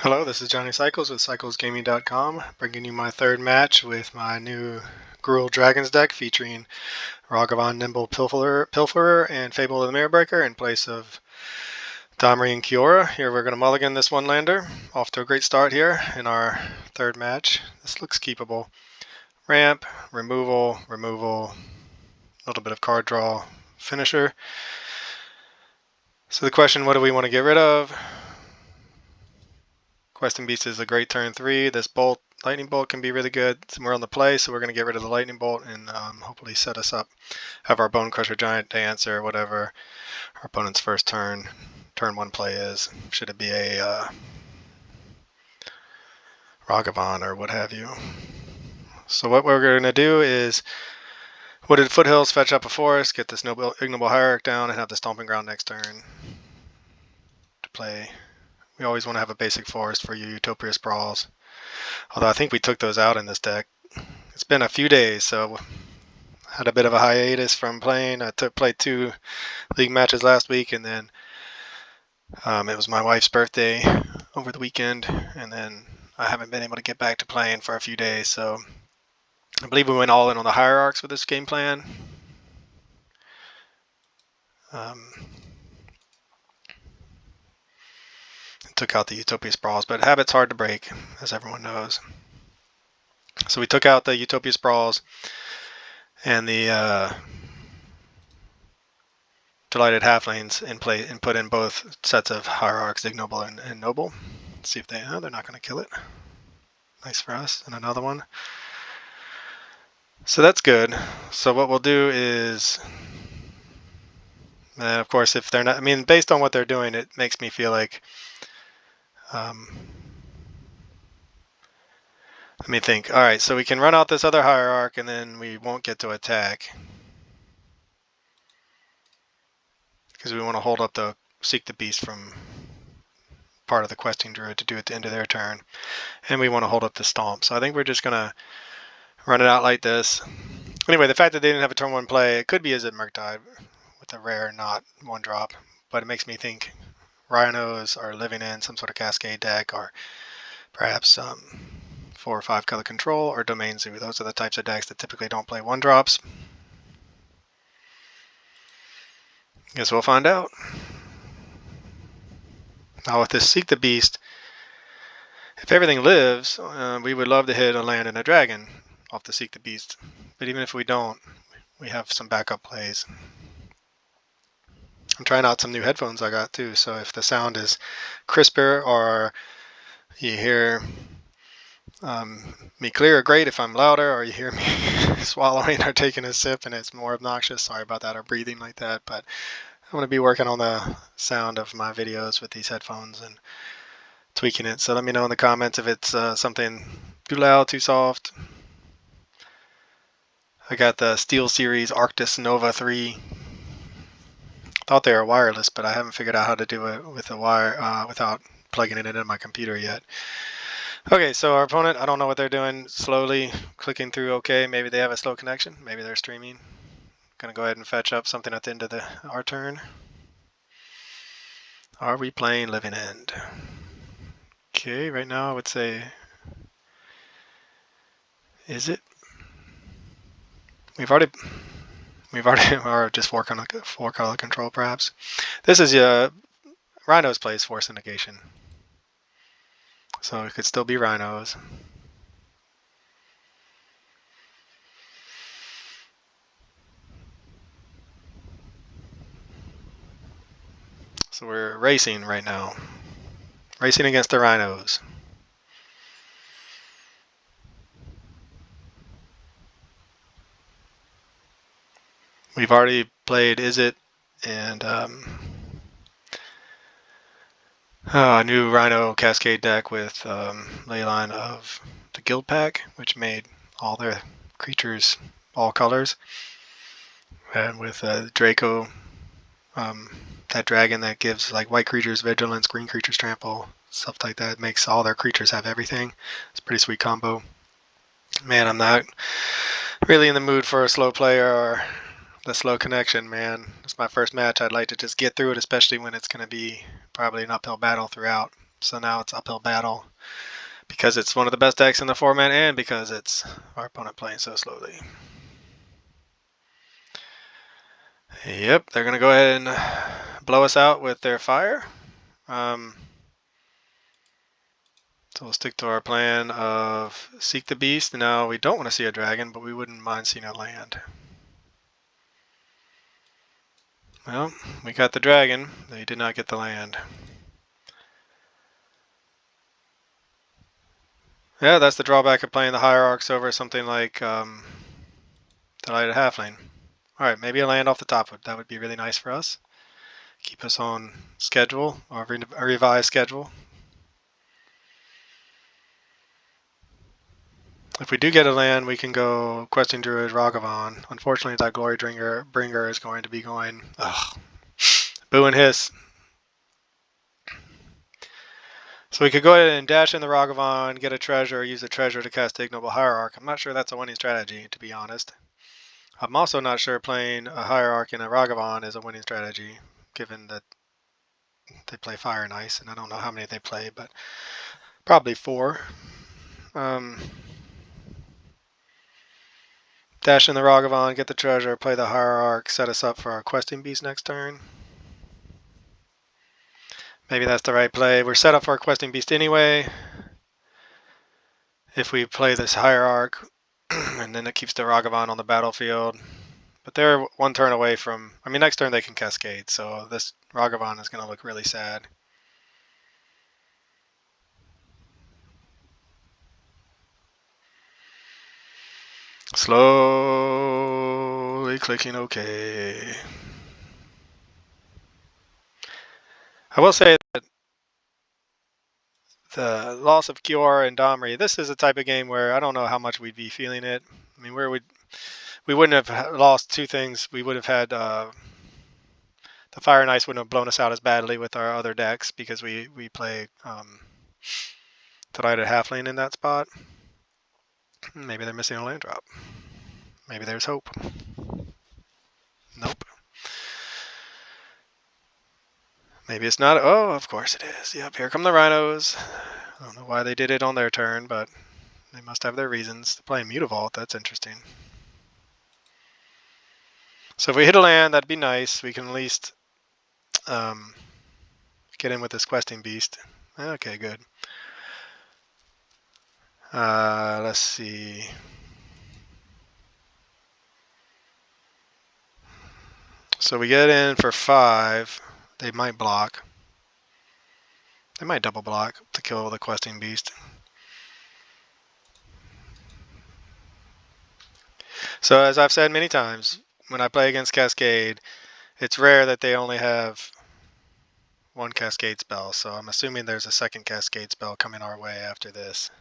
Hello, this is Johnny Cycles with CyclesGaming.com, bringing you my third match with my new Gruul Dragons deck featuring Ragavan, Nimble Pilferer and Fable of the Mirror Breaker in place of Domri and Kiora. Here we're going to mulligan this one lander. Off to a great start here in our third match. This looks keepable. Ramp, removal, a little bit of card draw, finisher. So the question, what do we want to get rid of? Questing Beast is a great turn 3. This lightning bolt can be really good. We're on the play, so we're going to get rid of the lightning bolt and hopefully set us up. Have our Bone Crusher Giant dance or whatever our opponent's first turn 1 play is. Should it be a Ragavan or what have you. So what we're going to do is Wooded Foothills, fetch up a forest, get this Ignoble Hierarch down, and have the Stomping Ground next turn to play. We always want to have a basic forest for your Utopia Sprawls. Although I think we took those out in this deck. It's been a few days, so had a bit of a hiatus from playing. I played 2 league matches last week, and then it was my wife's birthday over the weekend, and then I haven't been able to get back to playing for a few days. So I believe we went all in on the Hierarchs with this game plan. Took out the Utopia Sprawls, but habit's hard to break, as everyone knows. So we took out the Utopia Sprawls and the Delighted Halflings in play and put in both sets of Hierarchs, Ignoble and Noble. Let's see if they're not going to kill it. Nice for us. And another one. So that's good. So what we'll do is, of course, if they're not, I mean, based on what they're doing, it makes me feel like, let me think. All right, so we can run out this other Hierarch and then we won't get to attack. Because we want to hold up the Seek the Beast from part of the Questing Druid to do at the end of their turn. And we want to hold up the Stomp. So I think we're just going to run it out like this. Anyway, the fact that they didn't have a turn 1 play, it could be Izzet Murktide with a rare, not 1-drop. But it makes me think Rhinos are living in some sort of Cascade deck, or perhaps 4 or 5 color control or Domain Zoo. Those are the types of decks that typically don't play 1-drops. Guess we'll find out. Now with this Seek the Beast, if everything lives, we would love to hit a land and a dragon off the Seek the Beast. But even if we don't, we have some backup plays. I'm trying out some new headphones I got too, so if the sound is crisper or you hear me clear, great. If I'm louder or you hear me swallowing or taking a sip and it's more obnoxious, sorry about that, or breathing like that. But I'm going to be working on the sound of my videos with these headphones and tweaking it. So let me know in the comments if it's something too loud, too soft. I got the SteelSeries Arctis Nova 3. Thought they were wireless, but I haven't figured out how to do it with a wire without plugging it into my computer yet. Okay, so our opponent, I don't know what they're doing, slowly clicking through. Okay, maybe they have a slow connection. Maybe they're streaming. Gonna go ahead and fetch up something at the end of our turn. Are we playing Living End? Okay, right now I would say, is it? We've already or just 4 color control perhaps. This is Rhinos plays Force Negation. So it could still be Rhinos. So we're racing right now. Racing against the Rhinos. We've already played Izzet and a new Rhino Cascade deck with Leyline of the Guild Pack, which made all their creatures all colors. And with Draco, that dragon that gives like white creatures vigilance, green creatures trample, stuff like that, makes all their creatures have everything. It's a pretty sweet combo. Man, I'm not really in the mood for a slow player or the slow connection, man. It's my first match. I'd like to just get through it, especially when it's going to be probably an uphill battle throughout. So now it's uphill battle because it's one of the best decks in the format and because it's our opponent playing so slowly. Yep, they're going to go ahead and blow us out with their fire. So we'll stick to our plan of seek the beast. Now we don't want to see a dragon, but we wouldn't mind seeing a land. Well, we got the dragon. They did not get the land. Yeah, that's the drawback of playing the hierarchs over something like Delighted Halfling. Alright, maybe a land off the top. That would be really nice for us. Keep us on schedule, or a revised schedule. If we do get a land, we can go Questing Druid Ragavan. Unfortunately, that Glory Bringer is going to be going... Ugh. Boo and hiss. So we could go ahead and dash in the Ragavan, get a treasure, use the treasure to cast Ignoble Hierarch. I'm not sure that's a winning strategy, to be honest. I'm also not sure playing a Hierarch and a Ragavan is a winning strategy, given that they play Fire and Ice, and I don't know how many they play, but probably 4. Dash in the Ragavan, get the treasure, play the Hierarch, set us up for our Questing Beast next turn. Maybe that's the right play. We're set up for our Questing Beast anyway. If we play this Hierarch, and then it keeps the Ragavan on the battlefield. But they're one turn away from... I mean, next turn they can Cascade, so this Ragavan is going to look really sad. Slowly clicking OK. I will say that the loss of Kiora and Domri, this is a type of game where I don't know how much we'd be feeling it. I mean, we wouldn't have lost 2 things. We would have had the Fire and Ice wouldn't have blown us out as badly with our other decks because we play Delighted Halfling in that spot. Maybe they're missing a land drop. Maybe there's hope. Nope. Maybe it's not. Oh, of course it is. Yep, here come the Rhinos. I don't know why they did it on their turn, but they must have their reasons. They're playing Mutavault. That's interesting. So if we hit a land, that'd be nice. We can at least get in with this Questing Beast. Okay, good. Let's see. So we get in for 5. They might block. They might double block to kill the Questing Beast. So as I've said many times, when I play against Cascade, it's rare that they only have 1 Cascade spell. So I'm assuming there's a second Cascade spell coming our way after this.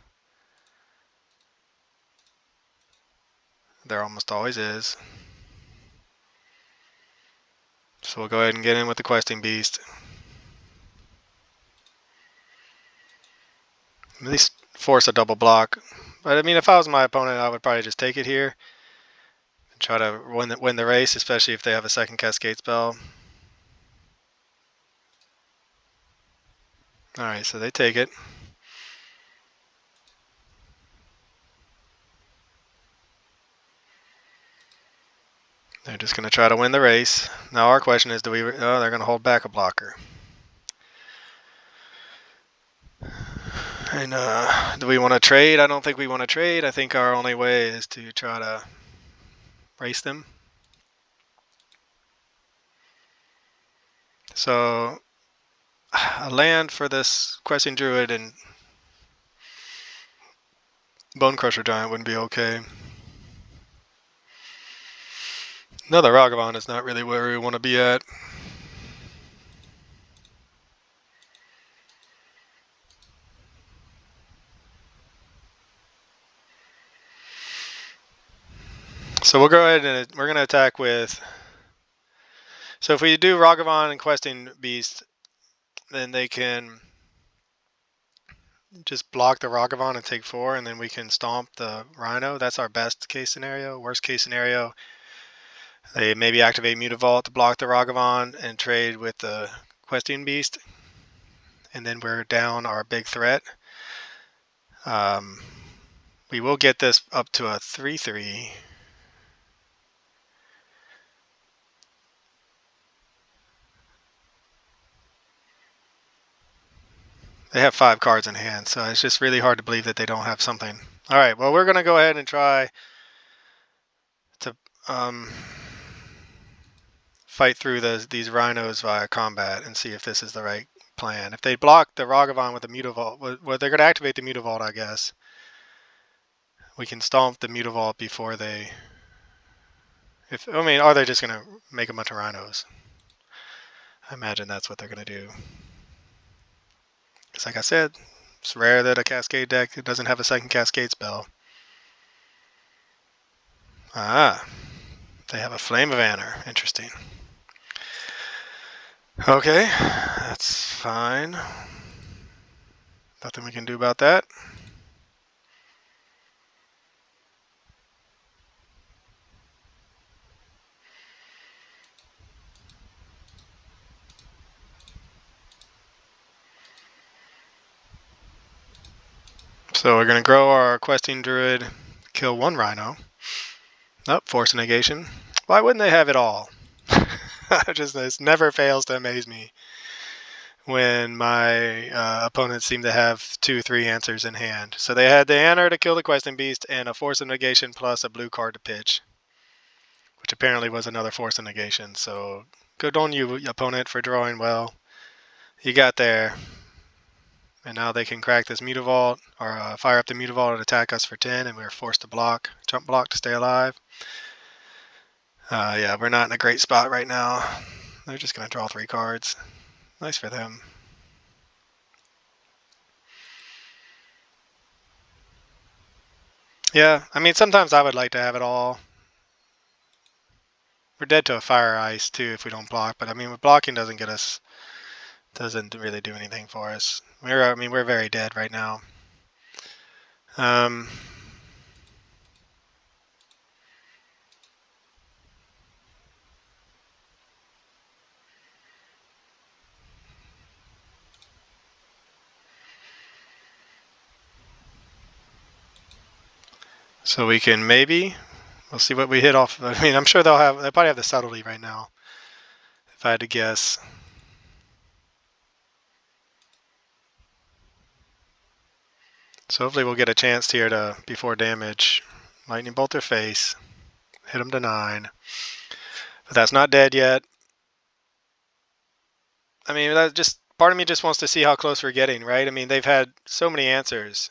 There almost always is. So we'll go ahead and get in with the Questing Beast. At least force a double block. But I mean, if I was my opponent, I would probably just take it here and try to win the race, especially if they have a second Cascade spell. Alright, so they take it. They're just going to try to win the race. Now our question is, they're going to hold back a blocker. And do we want to trade? I don't think we want to trade. I think our only way is to try to race them. So a land for this Questing Druid and Bone Crusher Giant wouldn't be okay. Another Ragavan is not really where we want to be at. So we'll go ahead and we're going to attack with... So if we do Ragavan and Questing Beast, then they can just block the Ragavan and take 4, and then we can stomp the Rhino. That's our best case scenario. Worst case scenario, they maybe activate Mutavault to block the Ragavan and trade with the Questing Beast. and then we're down our big threat. We will get this up to a 3/3. They have 5 cards in hand, so it's just really hard to believe that they don't have something. All right, well, we're going to go ahead and try to fight through these Rhinos via combat and see if this is the right plan. If they block the Ragavan with the Mutavault, well, they're going to activate the Mutavault, I guess. We can stomp the Mutavault before they... are they just going to make a bunch of Rhinos? I imagine that's what they're going to do. Because like I said, it's rare that a Cascade deck doesn't have a second Cascade spell. Ah, they have a Flame of Anor. Interesting. Okay, that's fine. Nothing we can do about that. So we're going to grow our Questing Druid, kill 1 Rhino. Oh, force a negation. Why wouldn't they have it all? This never fails to amaze me when my opponents seem to have 2-3 answers in hand. So they had the Anor to kill the Questing Beast and a force of negation plus a blue card to pitch, which apparently was another force of negation. So good on you, opponent, for drawing well. You got there. And now they can crack this Mutavault, or fire up the Mutavault and attack us for 10, and we're forced to block, jump block to stay alive. Yeah, we're not in a great spot right now. They're just going to draw 3 cards. Nice for them. Yeah, I mean, sometimes I would like to have it all. We're dead to a Fire Ice, too, if we don't block. But, I mean, blocking doesn't really do anything for us. We're very dead right now. So we can maybe... We'll see what we hit off. I mean, I'm sure they'll probably have the subtlety right now, if I had to guess. So hopefully we'll get a chance here to, before damage, lightning bolt their face, hit them to 9. But that's not dead yet. I mean, part of me just wants to see how close we're getting, right? I mean, they've had so many answers.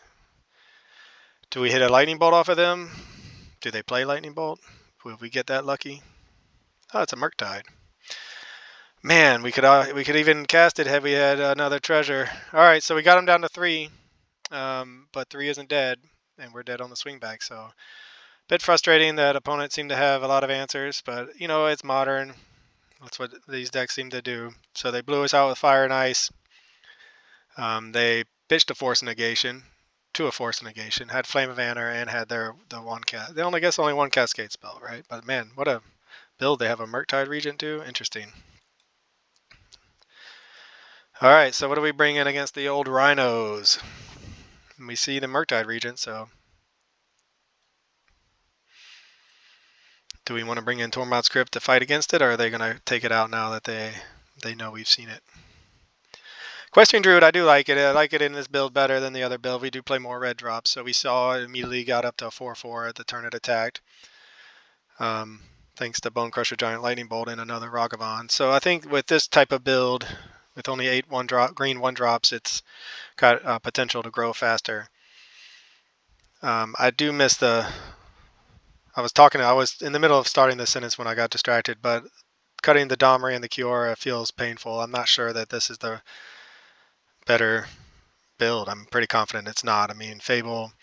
Do we hit a lightning bolt off of them? Do they play lightning bolt? Will we get that lucky? Oh, it's a Murktide. Man, we could even cast it had we had another treasure. All right, so we got them down to 3, but 3 isn't dead, and we're dead on the swingback. So a bit frustrating that opponents seem to have a lot of answers, but it's modern. That's what these decks seem to do. So they blew us out with Fire and Ice. They pitched a Force Negation to a Force Negation, had Flame of Anor, and had the one cast. They only only 1 Cascade spell, right? But man, what a build. They have a Murktide Regent too. Interesting. All right, so what do we bring in against the old Rhinos? We see the Murktide Regent, so do we want to bring in Tormod's Crypt to fight against it, or are they going to take it out now that they know we've seen it? Questing Druid, I do like it. I like it in this build better than the other build. We do play more red drops, so we saw it immediately got up to a 4/4 at the turn it attacked. Thanks to Bone Crusher, Giant Lightning Bolt, and another Ragavan. So I think with this type of build, with only 8 green 1-drops, it's got potential to grow faster. I do miss I was in the middle of starting the sentence when I got distracted, but cutting the Domri and the Kiora feels painful. I'm not sure that this is the better build. I'm pretty confident it's not. I mean, Fable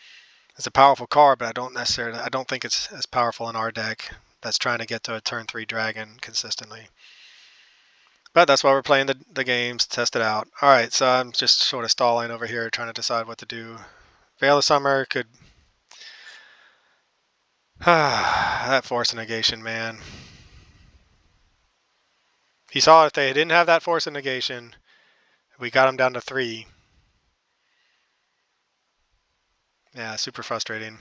is a powerful card, but I don't think it's as powerful in our deck that's trying to get to a turn 3 dragon consistently. But that's why we're playing the games, test it out. All right, so I'm just sort of stalling over here trying to decide what to do. Veil of Summer could... that Force of Negation, man. He saw if they didn't have that Force of Negation, We got him down to 3. Yeah, super frustrating.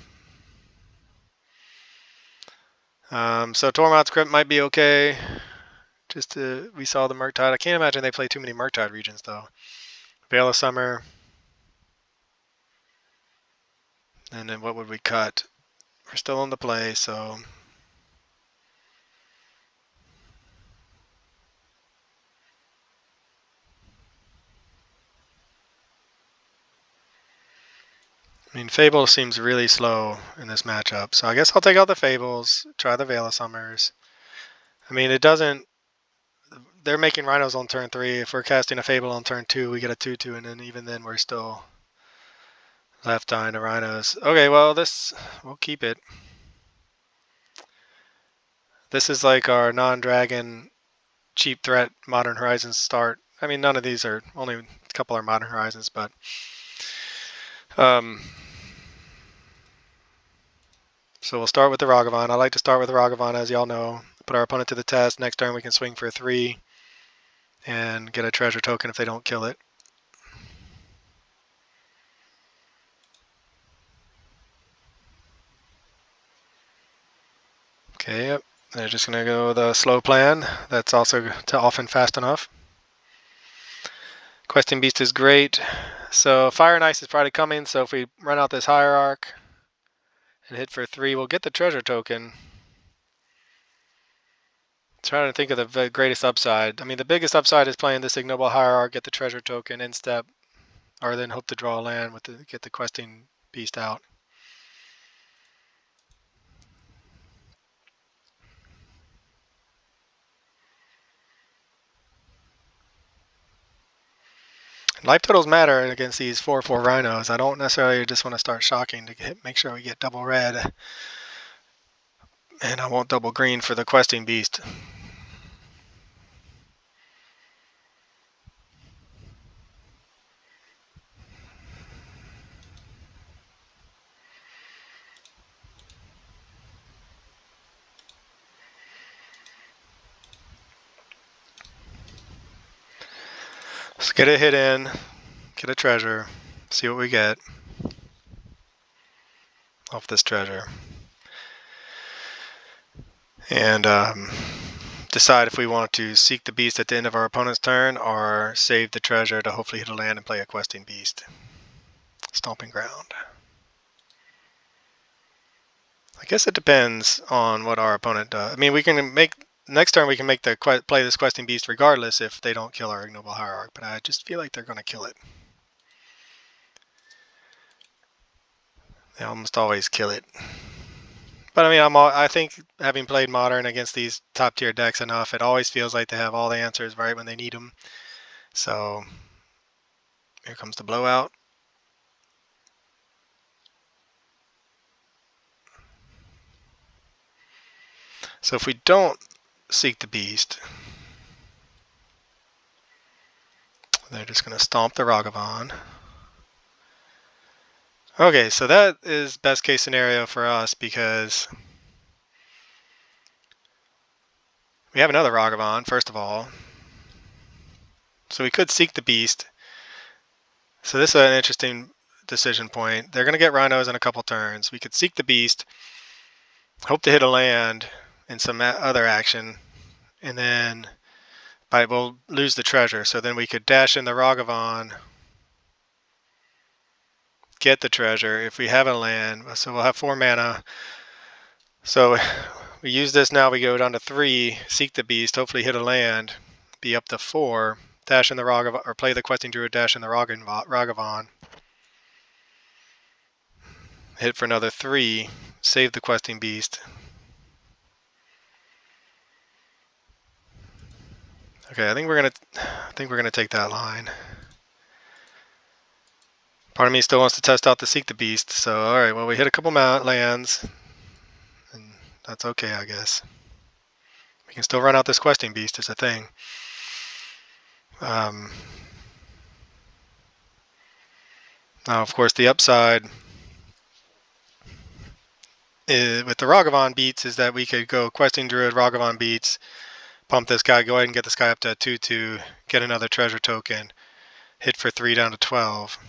So Tormod's Crypt might be okay. We saw the Murktide. I can't imagine they play too many Murktide regions though. Veil of Summer. And then what would we cut? We're still on the play, so I mean, Fable seems really slow in this matchup, so I guess I'll take out the Fables, try the Veil of Summers. I mean, it doesn't... They're making Rhinos on turn 3. If we're casting a Fable on turn 2, we get a 2-2, and then even then we're still left dying to Rhinos. Okay, well, we'll keep it. This is like our non-dragon cheap threat Modern Horizons start. I mean, none of these are... Only a couple are Modern Horizons, but... So we'll start with the Ragavan. I like to start with the Ragavan, as y'all know. Put our opponent to the test. Next turn we can swing for 3 and get a treasure token if they don't kill it. Okay, yep. They're just going to go the slow plan. That's also often fast enough. Questing Beast is great. So Fire and Ice is probably coming, so if we run out this Hierarch and hit for 3, we'll get the treasure token. Trying to think of the greatest upside. I mean, the biggest upside is playing this Ignoble Hierarch, get the treasure token in step, or then hope to draw a land with get the Questing Beast out. Life totals matter against these 4/4 Rhinos. I don't necessarily just want to start shocking to make sure we get double red. And I won't double green for the Questing Beast. Let's get a hit in, get a treasure, see what we get off this treasure. And decide if we want to seek the beast at the end of our opponent's turn or save the treasure to hopefully hit a land and play a Questing Beast. Stomping Ground. I guess it depends on what our opponent does. I mean, we can make... Next turn we can make play this Questing Beast regardless if they don't kill our Ignoble Hierarch, but I just feel like they're going to kill it. They almost always kill it. But I mean, I think having played Modern against these top tier decks enough, it always feels like they have all the answers right when they need them. So here comes the blowout. So if we don't seek the beast, they're just going to stomp the Ragavan. Okay, so that is best case scenario for us because we have another Ragavan, first of all. So we could seek the beast. So this is an interesting decision point. They're going to get Rhinos in a couple turns. We could seek the beast, hope to hit a land in some other action, and then we'll lose the treasure. So then we could dash in the Ragavan, get the treasure if we have a land. So we'll have 4 mana. So we use this now, we go down to 3, seek the beast, hopefully hit a land, be up to 4, dash in the Ragavan, or play the Questing Druid, dash in the Ragavan, hit for another 3, save the Questing Beast. Okay, I think we're gonna take that line. Part of me still wants to test out the seek the beast, so alright, well we hit a couple lands, and that's okay, I guess. We can still run out this Questing Beast as a thing. Now, of course, the upside with the Ragavan beats is that we could go Questing Druid, Ragavan beats, pump this guy, go ahead and get this guy up to a 2/2, get another treasure token, hit for 3 down to 12.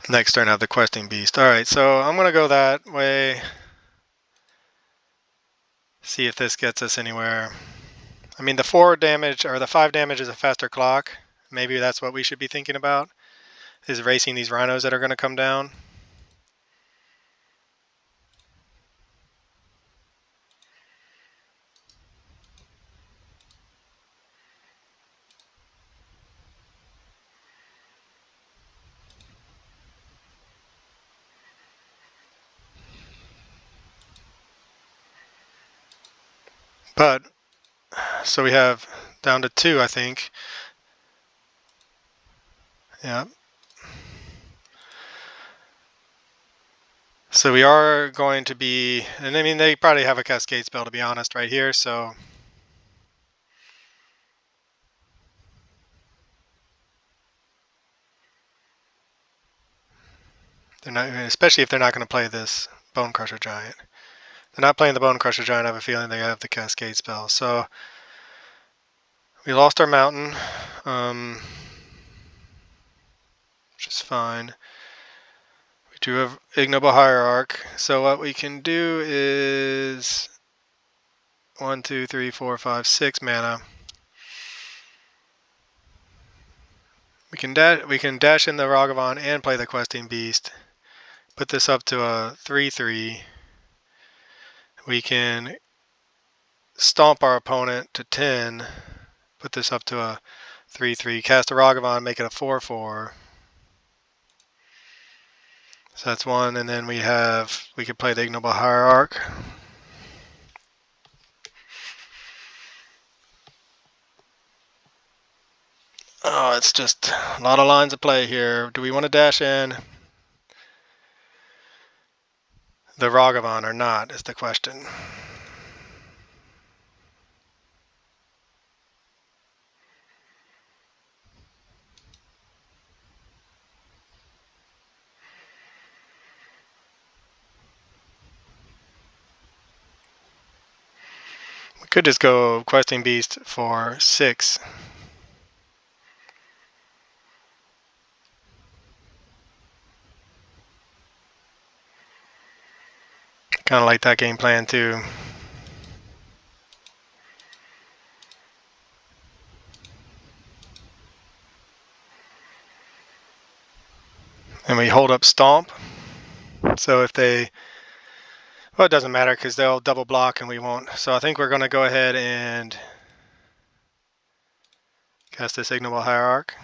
Next turn, have the questing beast. All right, so I'm gonna go that way. See if this gets us anywhere. I mean, the 4 damage or the 5 damage is a faster clock. Maybe that's what we should be thinking about, is racing these Rhinos that are going to come down. But, so we have down to 2, I think. Yeah. So we are going to be, and I mean, they probably have a cascade spell, to be honest, right here, so. They're not, especially if they're not going to play this Bone Crusher Giant. They're not playing the Bone Crusher Giant, I have a feeling they have the cascade spell. So we lost our mountain, which is fine. We do have Ignoble Hierarch, so what we can do is 1, 2, 3, 4, 5, 6 mana. We can dash in the Ragavan and play the Questing Beast. Put this up to a 3/3. We can stomp our opponent to 10. Put this up to a 3/3. Cast a Ragavan, make it a 4/4. So that's one, and then we could play the Ignoble Hierarch. Oh, it's just a lot of lines of play here. Do we want to dash in the Ragavan or not is the question. We could just go Questing Beast for 6. Kind of like that game plan too. And we hold up Stomp. So if they, well, it doesn't matter because they'll double block and we won't. So I think we're going to go ahead and cast this Ignoble Hierarch.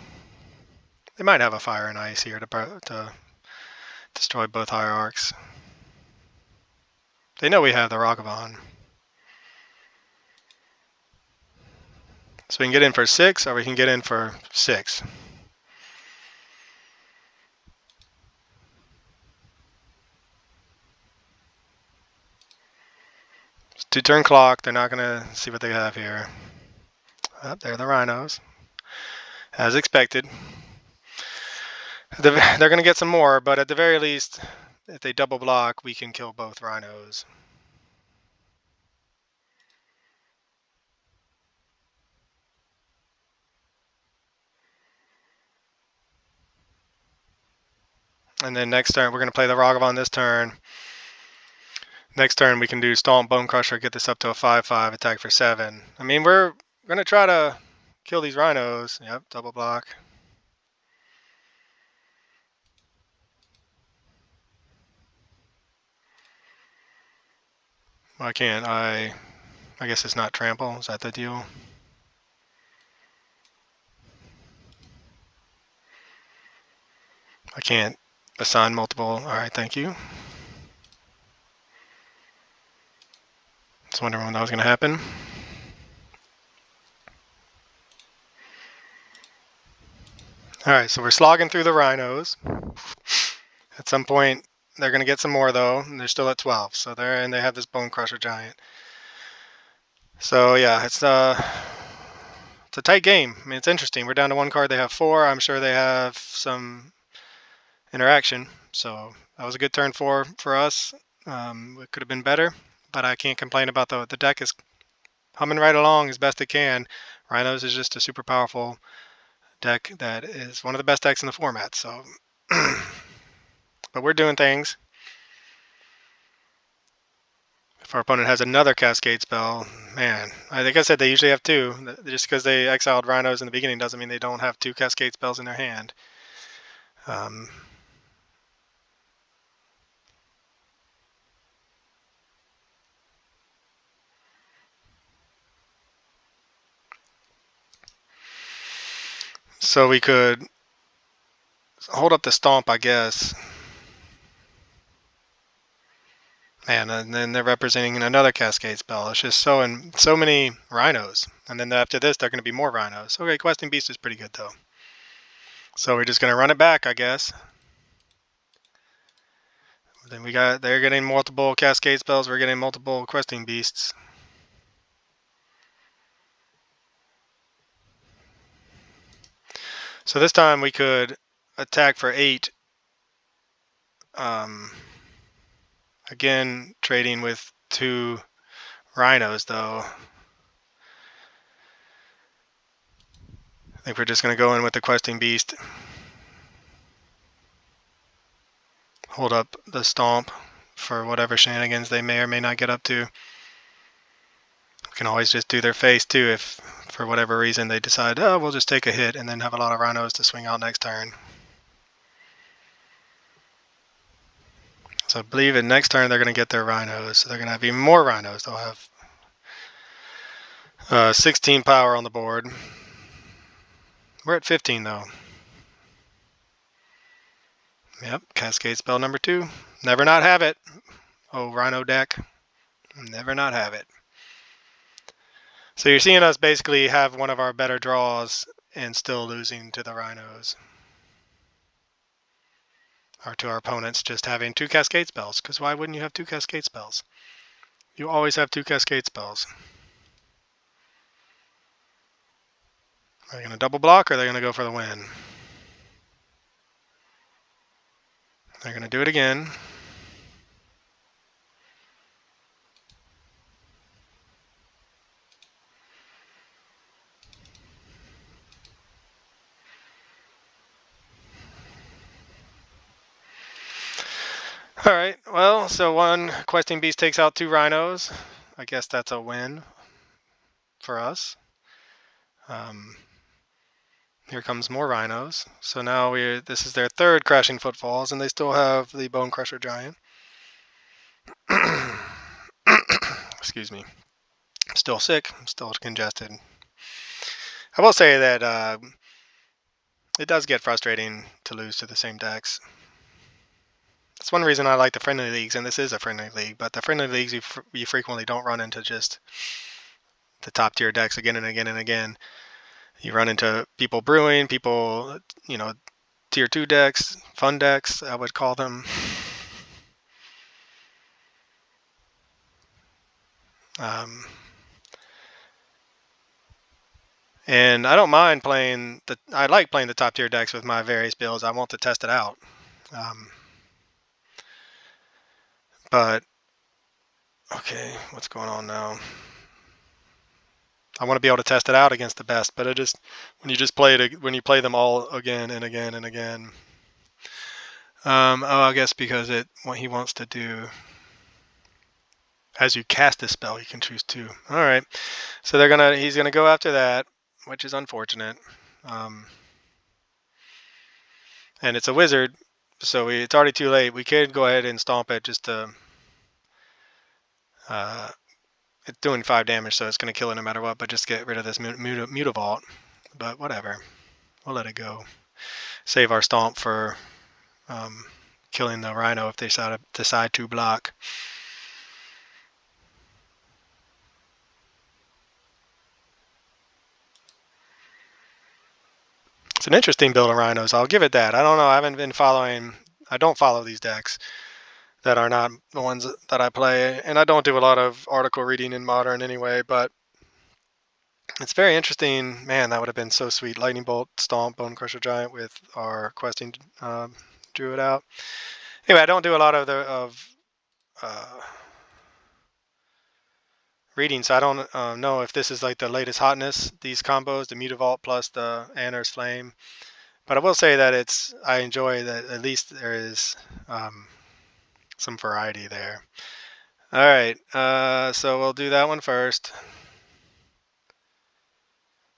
They might have a Fire and Ice here to destroy both Hierarchs. They know we have the Ragavan. So we can get in for 6 or we can get in for 6. It's 2-turn clock. They're not going to see what they have here. Oh, they're the Rhinos. As expected. They're going to get some more, but at the very least, if they double block, we can kill both Rhinos. And then next turn, we're going to play the Ragavan this turn. Next turn, we can do Stomp, Bone Crusher, get this up to a 5/5, attack for 7. I mean, we're going to try to kill these Rhinos. Yep, double block. Why can't I guess it's not trample. Is that the deal? I can't assign multiple. All right, thank you. Just wondering when that was going to happen. All right, so we're slogging through the Rhinos. At some point, they're going to get some more, though, and they're still at 12. So they have this Bone Crusher Giant. So, yeah, it's a tight game. I mean, it's interesting. We're down to 1 card. They have 4. I'm sure they have some interaction. So that was a good turn for us. It could have been better, but I can't complain about the deck is humming right along as best it can. Rhinos is just a super powerful deck that is one of the best decks in the format. So, but we're doing things. If our opponent has another Cascade spell, man, I think I said they usually have two. Just because they exiled Rhinos in the beginning doesn't mean they don't have two Cascade spells in their hand. So we could hold up the Stomp, I guess. Man, and then they're representing another Cascade spell. It's just so many Rhinos. And then after this, they're going to be more Rhinos. Okay, Questing Beast is pretty good, though. So we're just going to run it back, I guess. Then they're getting multiple Cascade spells. We're getting multiple Questing Beasts. So this time we could attack for 8. Again, trading with 2 Rhinos, though. I think we're just going to go in with the Questing Beast. Hold up the Stomp for whatever shenanigans they may or may not get up to. We can always just do their face too if for whatever reason they decide, oh, we'll just take a hit and then have a lot of Rhinos to swing out next turn. So I believe in next turn they're going to get their Rhinos. So they're going to have even more Rhinos. They'll have 16 power on the board. We're at 15 though. Yep, Cascade spell number 2. Never not have it. Oh, Rhino deck. Never not have it. So you're seeing us basically have one of our better draws and still losing to the Rhinos. Or to our opponents just having 2 Cascade spells. Because why wouldn't you have 2 Cascade spells? You always have 2 Cascade spells. Are they going to double block or are they going to go for the win? They're going to do it again. Alright, well, so 1 Questing Beast takes out 2 Rhinos. I guess that's a win for us. Here comes more Rhinos. So now this is their 3rd Crashing Footfalls, and they still have the Bone Crusher Giant. Excuse me. I'm still sick. I'm still congested. I will say that it does get frustrating to lose to the same decks. That's one reason I like the friendly leagues, and this is a friendly league, but the friendly leagues you frequently don't run into just the top tier decks again and again and again. You run into people brewing, people, tier 2 decks, fun decks, I would call them. And I don't mind I like playing the top tier decks with my various builds. I want to test it out. But, okay, what's going on now? I want to be able to test it out against the best, but when you play them all again and again and again. I guess because what he wants to do, as you cast a spell, you can choose 2. All right, so he's gonna go after that, which is unfortunate. And it's a wizard, so it's already too late. We could go ahead and stomp it just to. It's doing 5 damage, so it's going to kill it no matter what, but just get rid of this Mutavault. But whatever. We'll let it go. Save our stomp for killing the Rhino if they decide to block. It's an interesting build of Rhinos. I'll give it that. I don't know. I don't follow these decks that are not the ones that I play. And I don't do a lot of article reading in Modern anyway, but it's very interesting. Man, that would have been so sweet. Lightning Bolt, Stomp, Bone Crusher Giant with our questing drew it out. Anyway, I don't do a lot of reading, so I don't know if this is like the latest hotness, these combos, the Mutavault plus the Anar's Flame. But I will say that I enjoy that at least there is some variety there. All right, so we'll do that one first.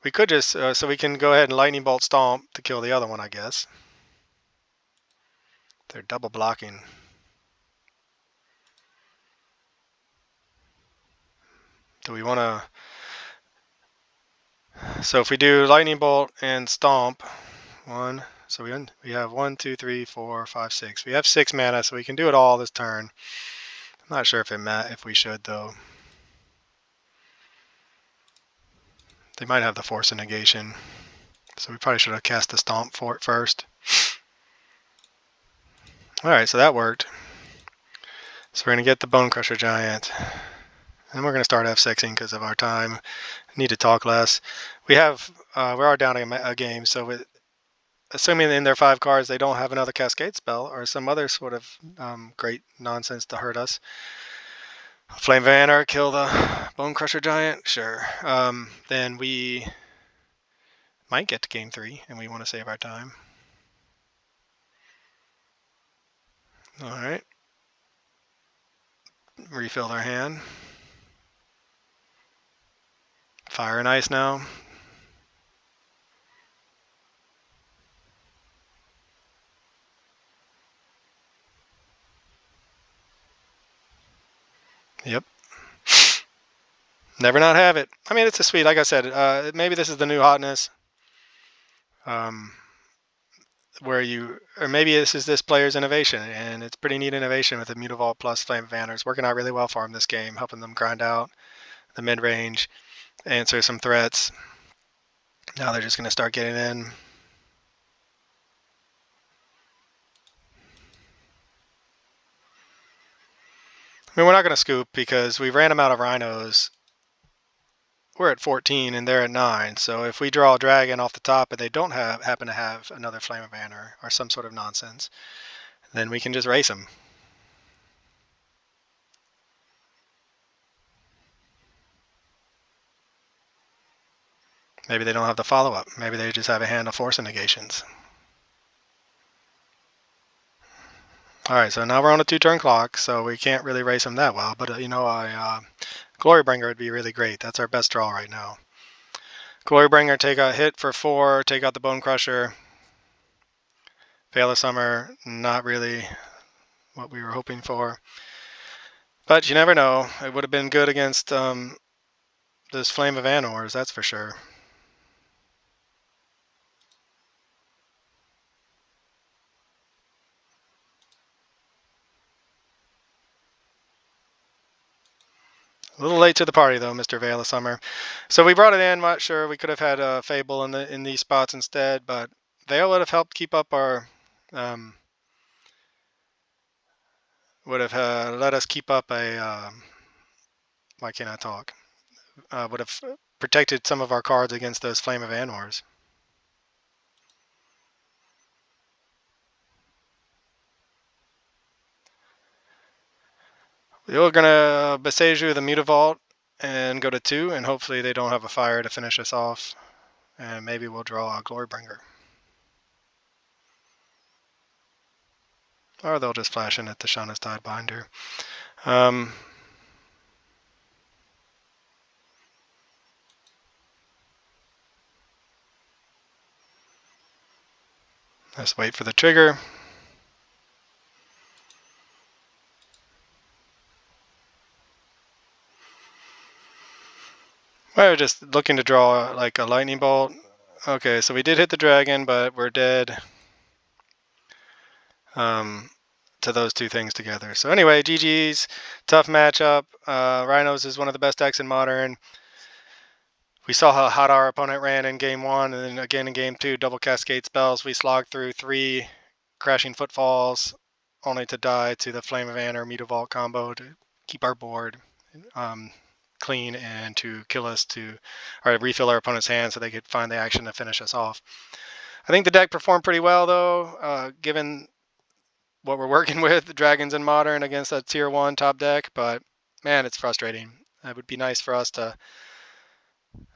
We could just, so we can go ahead and Lightning Bolt Stomp to kill the other one, I guess. They're double blocking. Do we want to... So if we do Lightning Bolt and Stomp, so we have 1, 2, 3, 4, 5, 6. We have 6 mana, so we can do it all this turn. I'm not sure if we should, though. They might have the Force of Negation, so we probably should have cast the Stomp for it first. Alright, so that worked. So we're going to get the Bone Crusher Giant. And we're going to start F6ing because of our time. Need to talk less. We are down a game, so assuming in their 5 cards they don't have another Cascade spell or some other sort of great nonsense to hurt us. Flame Vanner, kill the Bone Crusher Giant? Sure. Then we might get to game 3, and we want to save our time. Alright. Refill their hand. Fire and Ice now. Yep. Never not have it. I mean, it's a sweet, like I said, maybe this is the new hotness. Or maybe this player's innovation, and it's pretty neat innovation with the Mutavault plus Flame Vanner. It's working out really well for him this game, helping them grind out the mid-range, answer some threats. Now they're just going to start getting in. I mean, we're not going to scoop because we ran them out of Rhinos. We're at 14 and they're at 9. So if we draw a dragon off the top and they don't happen to have another Flame Vanner or some sort of nonsense, then we can just race them. Maybe they don't have the follow-up. Maybe they just have a hand of Force and Negations. Alright, so now we're on a 2-turn clock, so we can't really race them that well. But, Glorybringer would be really great. That's our best draw right now. Glorybringer, take a hit for 4, take out the Bone Crusher. Veil of Summer, not really what we were hoping for. But you never know. It would have been good against this Flame of Anors, that's for sure. A little late to the party, though, Mr. Veil of Summer. So we brought it in. Not sure we could have had a Fable in these spots instead, but Veil would have helped keep up our... would have let us keep up a... why can't I talk? Would have protected some of our cards against those Flame of Anors. We're going to Beseju the Mutavault and go to 2, and hopefully they don't have a fire to finish us off. And maybe we'll draw a Glorybringer. Or they'll just flash in at the Shana's Tidebinder. Let's wait for the trigger. We're just looking to draw like a lightning bolt. Okay, so we did hit the dragon, but we're dead to those 2 things together. So anyway, GG's, tough matchup. Rhinos is one of the best decks in Modern. We saw how hot our opponent ran in game 1, and then again in game 2, double Cascade spells. We slogged through 3 Crashing Footfalls, only to die to the Flame of Anor Mutavault combo to keep our board clean and to kill us or refill our opponent's hand so they could find the action to finish us off. I think the deck performed pretty well, though, given what we're working with, Dragons in Modern against a tier 1 top deck, but man, it's frustrating. It would be nice for us to...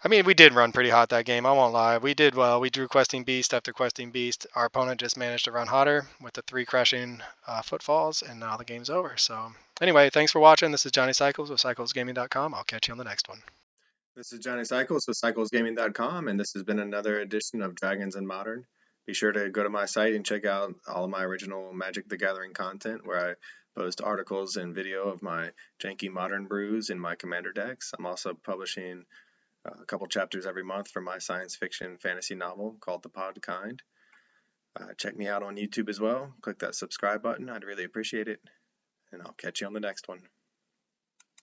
I mean, we did run pretty hot that game, I won't lie. We did well. We drew Questing Beast after Questing Beast. Our opponent just managed to run hotter with the 3 crashing footfalls, and now the game's over. So anyway, thanks for watching. This is Johnny Cycles with CyclesGaming.com. I'll catch you on the next one. This is Johnny Cycles with CyclesGaming.com, and this has been another edition of Dragons in Modern. Be sure to go to my site and check out all of my original Magic the Gathering content, where I post articles and video of my janky modern brews and my commander decks. I'm also publishing a couple chapters every month for my science fiction fantasy novel called The Pod Kind. Check me out on YouTube as well. Click that subscribe button. I'd really appreciate it. And I'll catch you on the next one.